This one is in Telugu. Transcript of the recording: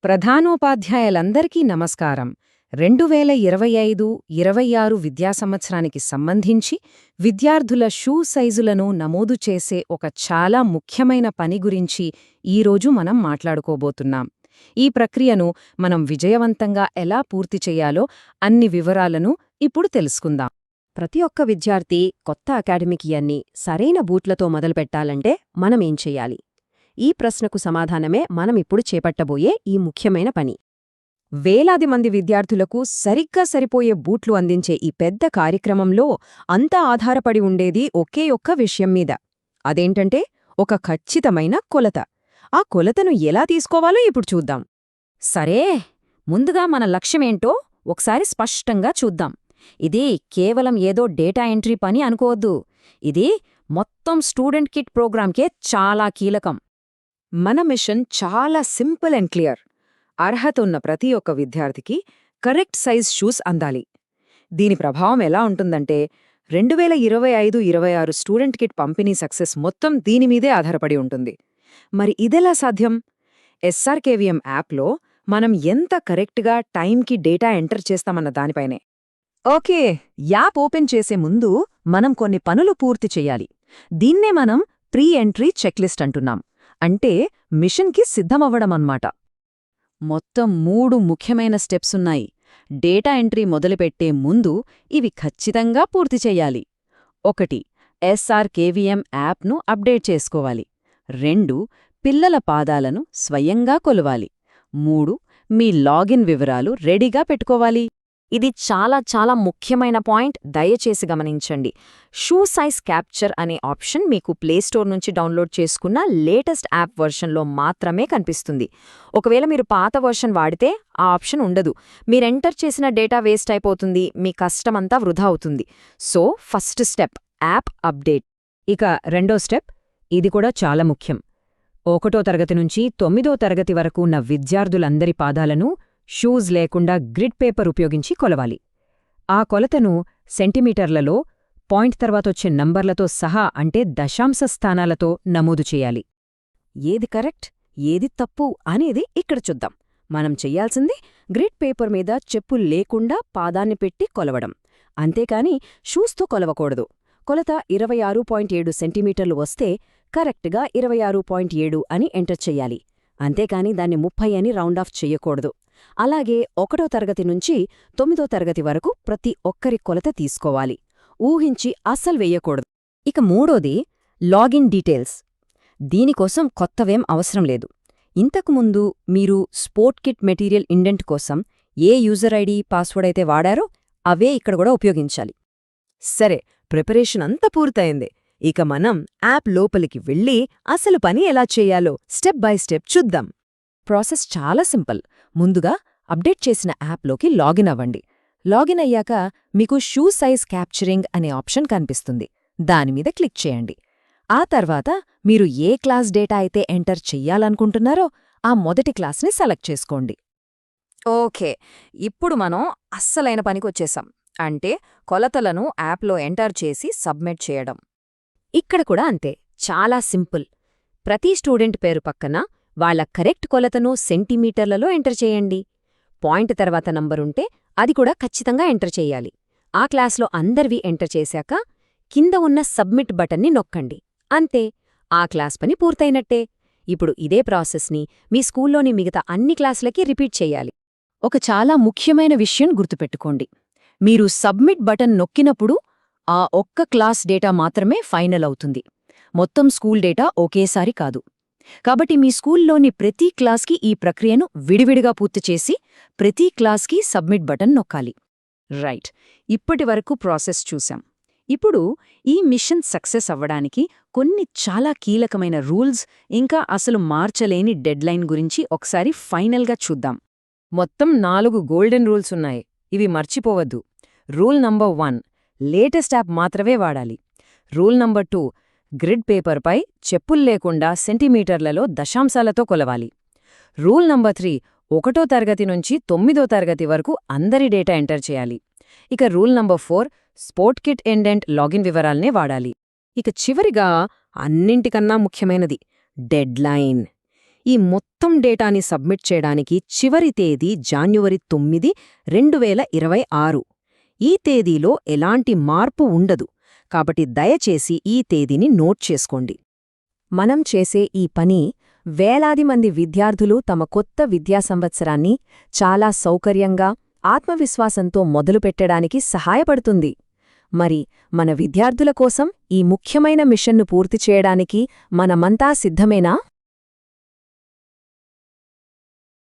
ప్రధానోపాధ్యాయులందరికీ నమస్కారం. 2025-26 విద్యా సంవత్సరానికి సంబంధించి విద్యార్థుల షూ సైజులను నమోదు చేసే ఒక చాలా ముఖ్యమైన పని గురించి ఈరోజు మనం మాట్లాడుకోబోతున్నాం. ఈ ప్రక్రియను మనం విజయవంతంగా ఎలా పూర్తి చెయ్యాలో అన్ని వివరాలను ఇప్పుడు తెలుసుకుందాం. ప్రతి ఒక్క విద్యార్థి కొత్త అకాడమిక్ ఇయర్ని సరైన బూట్లతో మొదలుపెట్టాలంటే మనమేం చెయ్యాలి? ఈ ప్రశ్నకు సమాధానమే మనమిప్పుడు చేపట్టబోయే ఈ ముఖ్యమైన పని. వేలాది మంది విద్యార్థులకు సరిగ్గా సరిపోయే బూట్లు అందించే ఈ పెద్ద కార్యక్రమంలో అంతా ఆధారపడి ఉండేది ఒకే ఒక్క విషయం మీద. అదేంటంటే ఒక ఖచ్చితమైన కొలత. ఆ కొలతను ఎలా తీసుకోవాలో ఇప్పుడు చూద్దాం. సరే, ముందుగా మన లక్ష్యమేంటో ఒకసారి స్పష్టంగా చూద్దాం. ఇది కేవలం ఏదో డేటా ఎంట్రీ పని అనుకోవద్దు. ఇది మొత్తం స్టూడెంట్ కిట్ ప్రోగ్రాంకే చాలా కీలకం. మన మిషన్ చాలా సింపుల్ అండ్ క్లియర్. అర్హత ఉన్న ప్రతి ఒక్క విద్యార్థికి కరెక్ట్ సైజ్ షూస్ అందాలి. దీని ప్రభావం ఎలా ఉంటుందంటే 2025-26 స్టూడెంట్ కిట్ పంపిణీ సక్సెస్ మొత్తం దీనిమీదే ఆధారపడి ఉంటుంది. మరి ఇదెలా సాధ్యం? ఎస్ఆర్కేవీఎం యాప్లో మనం ఎంత కరెక్ట్గా టైంకి డేటా ఎంటర్ చేస్తామన్న దానిపైనే. ఓకే, యాప్ ఓపెన్ చేసే ముందు మనం కొన్ని పనులు పూర్తి చెయ్యాలి. దీన్నే మనం ప్రీ ఎంట్రీ చెక్లిస్ట్ అంటున్నాం. అంటే మిషన్కి సిద్ధమవ్వడమన్నమాట. మొత్తం 3 ముఖ్యమైన స్టెప్సున్నాయి. డేటా ఎంట్రీ మొదలుపెట్టే ముందు ఇవి ఖచ్చితంగా పూర్తి చెయ్యాలి. 1. ఎస్ఆర్కేవీఎం యాప్ను అప్డేట్ చేసుకోవాలి. 2. పిల్లల పాదాలను స్వయంగా కొలవాలి. 3. మీ లాగిన్ వివరాలు రెడీగా పెట్టుకోవాలి. ఇది చాలా ముఖ్యమైన పాయింట్, దయచేసి గమనించండి. షూ సైజ్ క్యాప్చర్ అనే ఆప్షన్ మీకు ప్లేస్టోర్ నుంచి డౌన్లోడ్ చేసుకున్న లేటెస్ట్ యాప్ వర్షన్లో మాత్రమే కనిపిస్తుంది. ఒకవేళ మీరు పాత వర్షన్ వాడితే ఆ ఆప్షన్ ఉండదు. మీరెంటర్ చేసిన డేటా వేస్ట్ అయిపోతుంది, మీ కష్టమంతా వృధా అవుతుంది. So first step app update. ఇక రెండో స్టెప్, ఇది కూడా చాలా ముఖ్యం. 1వ తరగతి నుంచి 9వ తరగతి వరకు ఉన్న విద్యార్థులందరి పాదాలను షూస్ లేకుండా గ్రిడ్ పేపర్ ఉపయోగించి కొలవాలి. ఆ కొలతను సెంటీమీటర్లలో, పాయింట్ తర్వాతొచ్చే నంబర్లతో సహా అంటే దశాంశ స్థానాలతో నమోదు చేయాలి. ఏది కరెక్ట్, ఏది తప్పు అనేది ఇక్కడ చూద్దాం. మనం చెయ్యాల్సింది గ్రిడ్ పేపర్ మీద చెప్పులు లేకుండా పాదాన్ని పెట్టి కొలవడం. అంతేకాని షూస్తో కొలవకూడదు. కొలత 26.7 సెంటీమీటర్లు వస్తే కరెక్ట్గా 26.7 అని ఎంటర్ చెయ్యాలి. అంతేకాని దాన్ని 30 అని రౌండ్ ఆఫ్ చెయ్యకూడదు. అలాగే 1వ తరగతి నుంచి 9వ తరగతి వరకు ప్రతి ఒక్కరి కొలత తీసుకోవాలి. ఊహించి అస్సలు వెయ్యకూడదు. ఇక మూడోది లాగిన్ డీటెయిల్స్. దీనికోసం కొత్తవేం అవసరం లేదు. ఇంతకుముందు మీరు స్పోర్ట్ కిట్ మెటీరియల్ ఇండెంట్ కోసం ఏ యూజర్ ఐడి, పాస్వర్డ్ అయితే వాడారో అవే ఇక్కడ కూడా ఉపయోగించాలి. సరే, ప్రిపరేషన్ అంతా పూర్తయింది. ఇక మనం యాప్ లోపలికి వెళ్ళి అసలు పని ఎలా చేయాలో స్టెప్ బై స్టెప్ చూద్దాం. ప్రాసెస్ చాలా సింపుల్. ముందుగా అప్డేట్ చేసిన యాప్లోకి లాగిన్ అవ్వండి. లాగిన్ అయ్యాక మీకు షూ సైజ్ క్యాప్చరింగ్ అనే ఆప్షన్ కనిపిస్తుంది. దానిమీద క్లిక్ చేయండి. ఆ తర్వాత మీరు ఏ క్లాస్ డేటా అయితే ఎంటర్ చెయ్యాలనుకుంటున్నారో ఆ మొదటి క్లాస్ని సెలెక్ట్ చేసుకోండి. ఓకే, ఇప్పుడు మనం అస్సలైన పనికొచ్చేసాం. అంటే కొలతలను యాప్లో ఎంటర్ చేసి సబ్మిట్ చేయడం. ఇక్కడ కూడా అంతే, చాలా సింపుల్. ప్రతి స్టూడెంట్ పేరు పక్కన వాళ్ల కరెక్ట్ కొలతను సెంటీమీటర్లలో ఎంటర్ చేయండి. పాయింట్ తర్వాత నంబరుంటే అది కూడా ఖచ్చితంగా ఎంటర్ చెయ్యాలి. ఆ క్లాస్లో అందరివి ఎంటర్ చేశాక కింద ఉన్న సబ్మిట్ బటన్ని నొక్కండి. అంతే, ఆ క్లాస్ పని పూర్తయినట్టే. ఇప్పుడు ఇదే ప్రాసెస్ని మీ స్కూల్లోని మిగతా అన్ని క్లాసులకి రిపీట్ చెయ్యాలి. ఒక చాలా ముఖ్యమైన విషయం గుర్తుపెట్టుకోండి. మీరు సబ్మిట్ బటన్ నొక్కినప్పుడు ఆ ఒక్క క్లాస్ డేటా మాత్రమే ఫైనల్ అవుతుంది. మొత్తం స్కూల్ డేటా ఒకేసారి కాదు. కాబట్టి మీ స్కూల్లోని ప్రతి క్లాస్కి ఈ ప్రక్రియను విడివిడిగా పూర్తి చేసి ప్రతి క్లాస్కి సబ్మిట్ బటన్ నొక్కాలి. రైట్, ఇప్పటివరకు ప్రాసెస్ చూశాం. ఇప్పుడు ఈ మిషన్ సక్సెస్ అవ్వడానికి కొన్ని చాలా కీలకమైన రూల్స్, ఇంకా అసలు మార్చలేని డెడ్లైన్ గురించి ఒకసారి ఫైనల్గా చూద్దాం. మొత్తం 4 గోల్డెన్ రూల్స్ ఉన్నాయి. ఇవి మర్చిపోవద్దు. రూల్ నంబర్ 1, లేటెస్ట్ యాప్ మాత్రమే వాడాలి. రూల్ నంబర్ 2, గ్రిడ్ పేపర్పై చెప్పుల్లేకుండా సెంటీమీటర్లలో దశాంశాలతో కొలవాలి. రూల్ నంబర్ 3, 1వ తరగతి నుంచి 9వ తరగతి వరకు అందరి డేటా ఎంటర్ చేయాలి. ఇక rule number 4, sport kit indent login వివరాల్నే వాడాలి. ఇక చివరిగా అన్నింటికన్నా ముఖ్యమైనది డెడ్లైన్. ఈ మొత్తం డేటాని సబ్మిట్ చేయడానికి చివరి తేదీ జాన్యువరి 9, 2026. ఈ తేదీలో ఎలాంటి మార్పు ఉండదు, కాబట్టి దయచేసి ఈ తేదీని నోట్ చేసుకోండి. మనం చేసే ఈ పని వేలాది మంది విద్యార్థులు తమ కొత్త విద్యా సంవత్సరాన్ని చాలా సౌకర్యంగా, ఆత్మవిశ్వాసంతో మొదలుపెట్టడానికి సహాయపడుతుంది. మరి మన విద్యార్థుల కోసం ఈ ముఖ్యమైన మిషన్ను పూర్తి చేయడానికి మనమంతా సిద్ధమేనా?